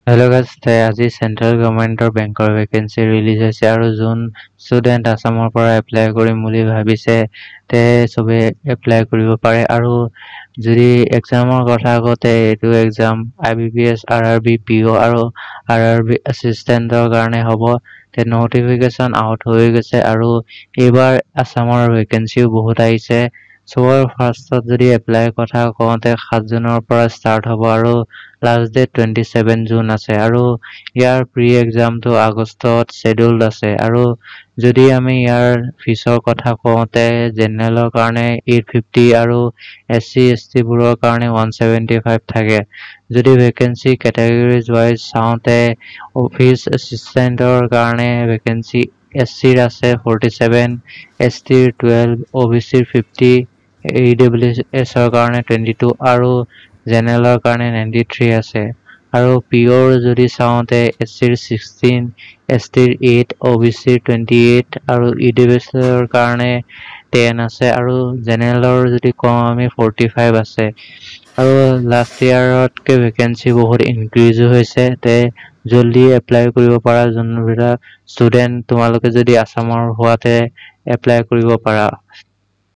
Hello guys, আজি central গভৰ্ণমেণ্টৰ বেংকৰ vacancy release হৈছে আৰু যোন ষ্টুডেণ্ট আসামৰ পৰা এপ্লাই কৰিম বুলি ভাবিছে তে চবে এপ্লাই কৰিব পাৰে আৰু যদি এক্সামৰ কথা কওঁতে এইটো এক্সাম IBPS RRB PO আৰু RRB এছিষ্টেণ্টৰ কাৰণে হ'ব তে নটিফিকেশ্যন আউট হৈ গৈছে আৰু এইবাৰ আসামৰ ভেকেঞ্চিও বহুত আহিছে চবৰ ফাৰ্ষ্টত যদি এপ্লাই কথা কওঁতে 7 জুনৰ পৰা ষ্টাৰ্ট হ'ব আৰু লাষ্ট ডেট 27 জুন আছে আৰু ইয়াৰ প্ৰি এক্সামটো আগষ্টত শ্বেডিউল্ড আছে আৰু যদি আমি ইয়াৰ ফিছৰ কথা কওঁতে জেনেৰেলৰ কাৰণে 850 আৰু SC ST বোৰৰ কাৰণে 175 থাকে যদি ভেকেঞ্চি কেটেগৰিজ ৱাইজ চাওঁতে অফিচ এছিষ্টেণ্টৰ কাৰণে ভেকেঞ্চি SC ৰ আছে 47 ST ৰ 12 OBC ৰ 50 EWS ৰ কাৰণে 22 আৰু জেনেৰেলৰ কাৰণে 93 আছে আৰু পিঅ'ৰ যদি চাওঁতে SC ৰ 16 ST ৰ 8 OBC ৰ 28 আৰু EWS ৰ কাৰণে 10 আছে আৰু জেনেৰেলৰ যদি কওঁ আমি 45 আছে আৰু লাষ্ট ইয়াৰতকে ভেকেঞ্চি বহুত ইনক্ৰিজো হৈছে তে জল্দি এপ্লাই কৰিব পাৰা যোনবিলাক ষ্টুডেণ্ট তোমালোকে যদি আসামৰ হোৱাতে এপ্লাই কৰিব পাৰা